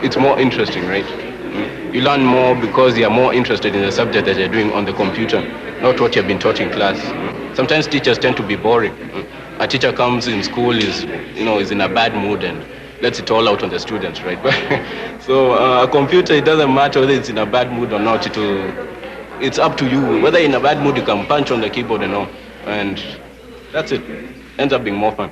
it's more interesting, right? You learn more because you are more interested in the subject that you're doing on the computer, not what you've been taught in class. Sometimes teachers tend to be boring. A teacher comes in school, is in a bad mood and lets it all out on the students, right? So a computer, it doesn't matter whether it's in a bad mood or not. It's up to you. Whether in a bad mood, you can punch on the keyboard and all. And that's it. Ends up being more fun.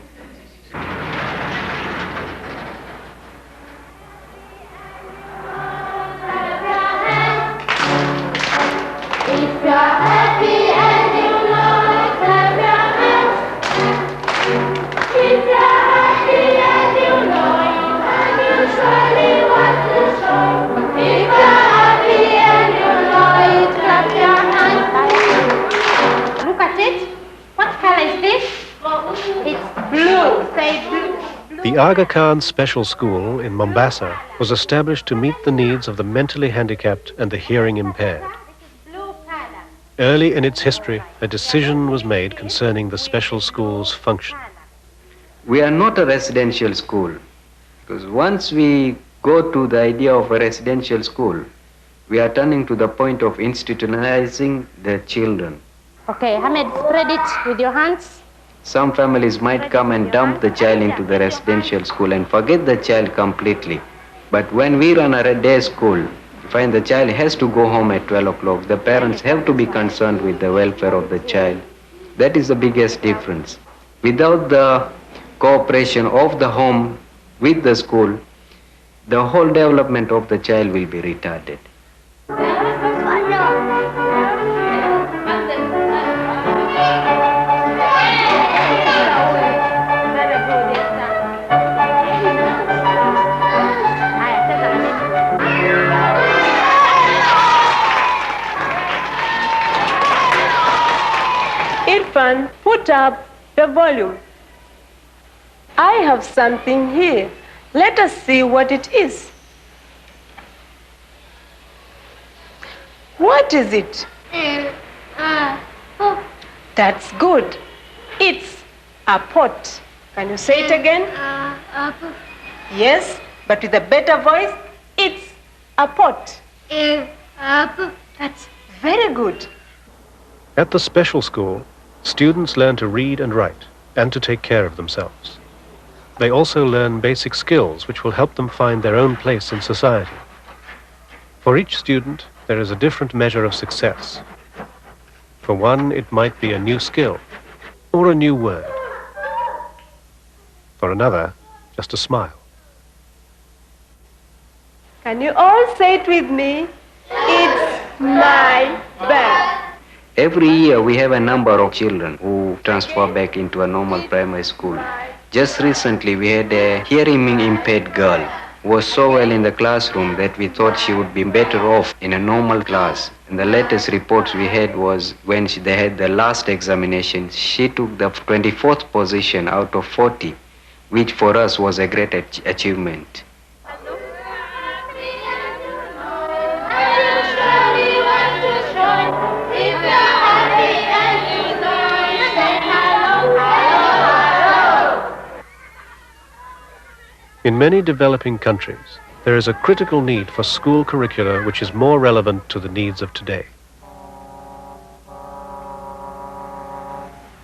The Aga Khan Special School in Mombasa was established to meet the needs of the mentally handicapped and the hearing impaired. Early in its history, a decision was made concerning the special school's function. We are not a residential school, because once we go to the idea of a residential school, we are turning to the point of institutionalizing the children. Okay, Hamed, spread it with your hands. Some families might come and dump the child into the residential school and forget the child completely. But when we run a day school, we find the child has to go home at 12 o'clock. The parents have to be concerned with the welfare of the child. That is the biggest difference. Without the cooperation of the home with the school, the whole development of the child will be retarded. Irfan, put up the volume. I have something here. Let us see what it is. What is it? That's good. It's a pot. Can you say it again? Yes, but with a better voice. It's a pot. That's very good. At the special school, students learn to read and write and to take care of themselves. They also learn basic skills which will help them find their own place in society. For each student, there is a different measure of success. For one, it might be a new skill or a new word. For another, just a smile. Can you all say it with me? It's my bag. Every year we have a number of children who transfer back into a normal primary school. Just recently we had a hearing impaired girl who was so well in the classroom that we thought she would be better off in a normal class. And the latest reports we had was when they had the last examination, she took the 24th position out of 40, which for us was a great achievement. In many developing countries, there is a critical need for school curricula which is more relevant to the needs of today.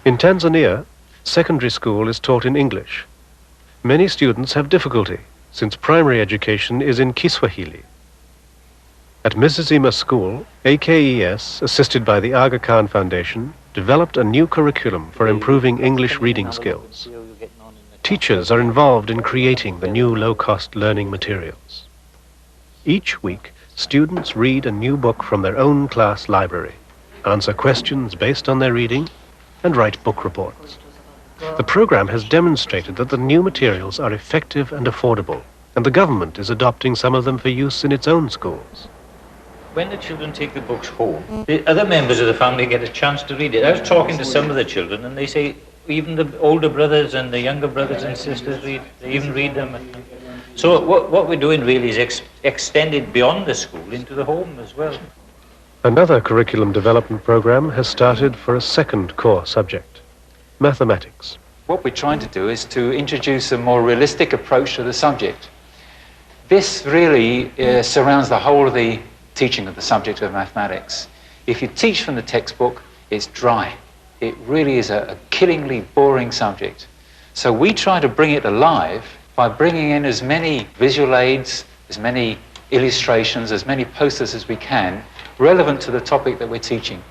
In Tanzania, secondary school is taught in English. Many students have difficulty since primary education is in Kiswahili. At Mrs. Ima's school, AKES, assisted by the Aga Khan Foundation, developed a new curriculum for improving English reading skills. Teachers are involved in creating the new low-cost learning materials. Each week, students read a new book from their own class library, answer questions based on their reading, and write book reports. The program has demonstrated that the new materials are effective and affordable, and the government is adopting some of them for use in its own schools. When the children take the books home, the other members of the family get a chance to read it. I was talking to some of the children, and they say even the older brothers and the younger brothers and sisters read. They even read them. So what we're doing really is extend it beyond the school into the home as well. Another curriculum development program has started for a second core subject, mathematics. What we're trying to do is to introduce a more realistic approach to the subject. This really surrounds the whole of the teaching of the subject of mathematics. If you teach from the textbook, it's dry. It really is a killingly boring subject. So we try to bring it alive by bringing in as many visual aids, as many illustrations, as many posters as we can, relevant to the topic that we're teaching.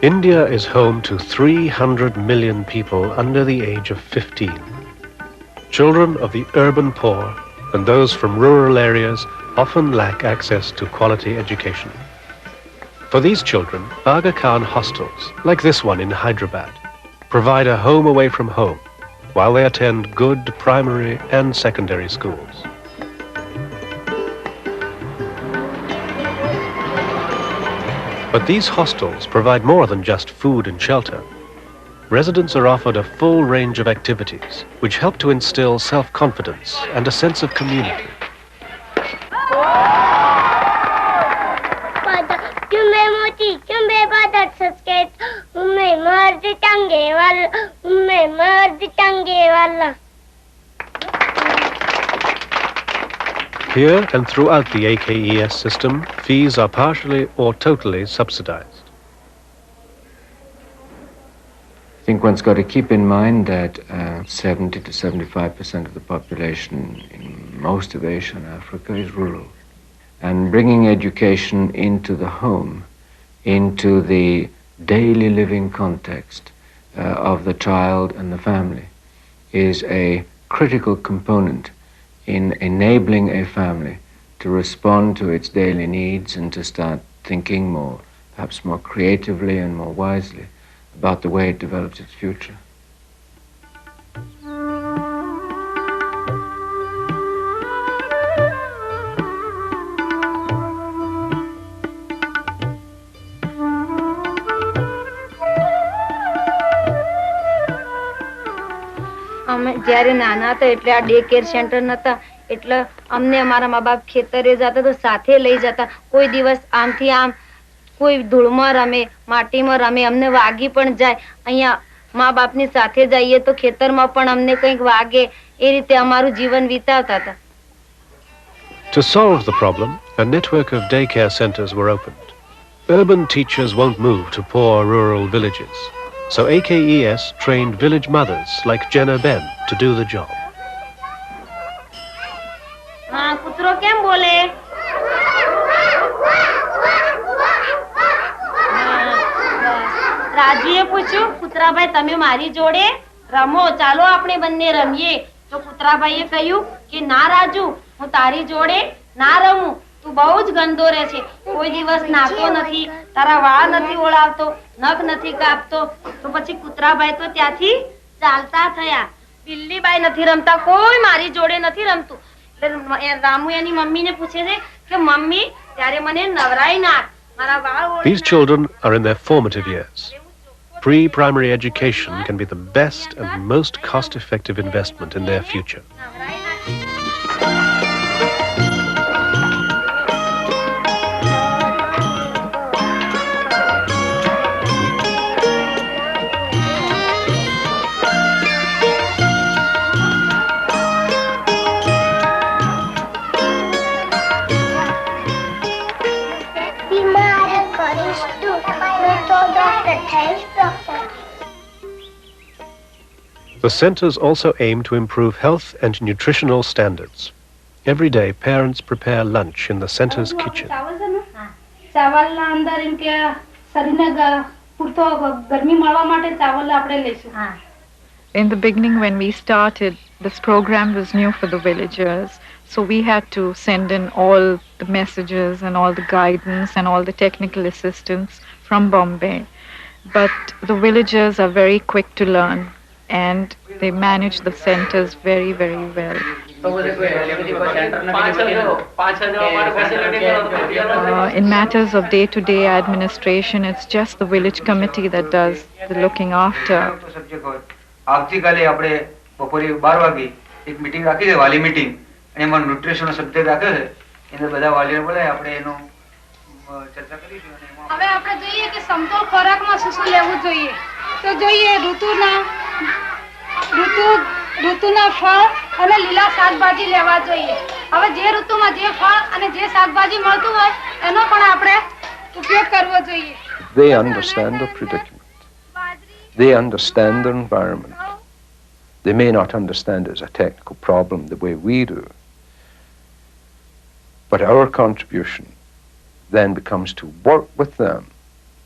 India is home to 300 million people under the age of 15. Children of the urban poor and those from rural areas often lack access to quality education. For these children, Aga Khan hostels, like this one in Hyderabad, provide a home away from home while they attend good primary and secondary schools. But these hostels provide more than just food and shelter. Residents are offered a full range of activities which help to instill self-confidence and a sense of community. Here and throughout the AKES system, fees are partially or totally subsidized. I think one's got to keep in mind that 70 to 75% of the population in most of Asia and Africa is rural. And bringing education into the home, into the daily living context of the child and the family, is a critical component in enabling a family to respond to its daily needs and to start thinking more, perhaps more creatively and more wisely about the way it develops its future. જ્યારે નાના હતા એટલે આ day care centre નતા એટલે અમને અમારા મા બાપ ખેતરે જતા તો સાથે લઈ જતા કોઈ દિવસ આમથી આમ કોઈ ધૂળમાં રમે માટીમાં રમે અમને વાગી પણ જાય અહીંયા મા બાપની સાથે જઈએ તો ખેતરમાં પણ અમને કંઈક વાગે એ રીતે અમારું જીવન વિતાવતા હતા. To solve the problem, a network of daycare centers were opened. Urban teachers won't move to poor rural villages. So AKES trained village mothers like Jenna Ben to do the job. કૂતરો કેમ બોલે? રાજુએ પૂછ્યું કૂતરાભાઈ તમે મારી જોડે રમો ચાલો આપણે બંને રમીએ તો કૂતરાભાઈએ કહ્યું કે ના રાજુ હું તારી જોડે ના રમું તું બહુ જ ગંદો રહે છે કોઈ દિવસ નાતો નથી તારા વાળ નથી ઓળાવતો નખ નથી કાપતો તો પછી કૂતરાભાઈ તો ત્યાંથી ચાલતા થયા બિલ્લીબાઈ નથી રમતા કોઈ મારી જોડે નથી રમતું એટલે રામુ એની મમ્મીને પૂછે છે કે મમ્મી ત્યારે મને નવરાઈ નાખ મારા વાળ. These children are in their formative years. Pre-primary education can be the best and most cost-effective investment in their future. The centers also aim to improve health and nutritional standards. Every day, parents prepare lunch in the center's kitchen. In the beginning, when we started, this program was new for the villagers. So we had to send in all the messages and all the guidance and all the technical assistance from Bombay. But the villagers are very quick to learn. and they manage the centers very, very well. In matters of day-to-day administration, it's just the village committee that does the looking after. આવતીકાલે આપણે બપોરે 12 વાગે એક meeting રાખી છે, વાલી meeting, અને એમાં ન્યુટ્રિશનનો subject રાખ્યો છે. એને બધા વાલીઓને બોલાય, આપણે એનો ચર્ચા કરીશું. હવે આપણે જોઈએ કે સમતોલ ખોરાકમાં શું શું લેવું જોઈએ. તો જોઈએ ઋતુના ફળ અને લીલા શાકભાજી લેવા જોઈએ. હવે જે ઋતુમાં જે ફળ અને જે શાકભાજી મળતું હોય એનો પણ આપણે ઉપયોગ કરવો જોઈએ. They understand the predicament. They understand their environment. They may not understand it as a technical problem the way we do, but our contribution then becomes to work with them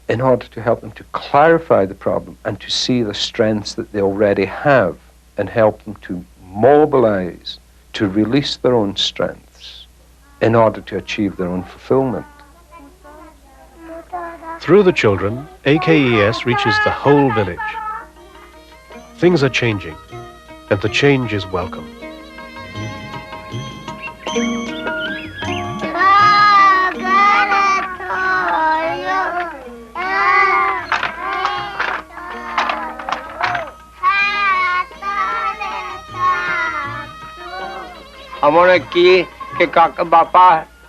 in order to help them to clarify the problem and to see the strengths that they already have and help them to mobilize, to release their own strengths in order to achieve their own fulfillment. Through the children, AKES reaches the whole village. Things are changing, and the change is welcome. हमने की के काका बापा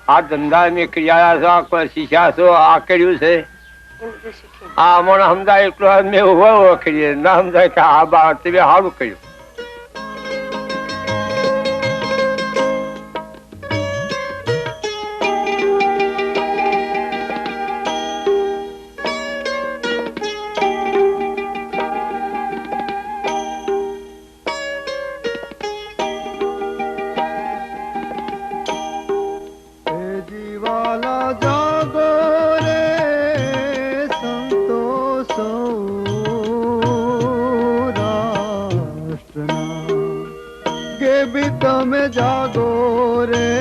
आ धंधा में किया था, कोई शीशा सो आकड़ियों से हमने हमदा एक में हुआ करिए ना, हमदा का बात भी हारू करियो. में जागो रे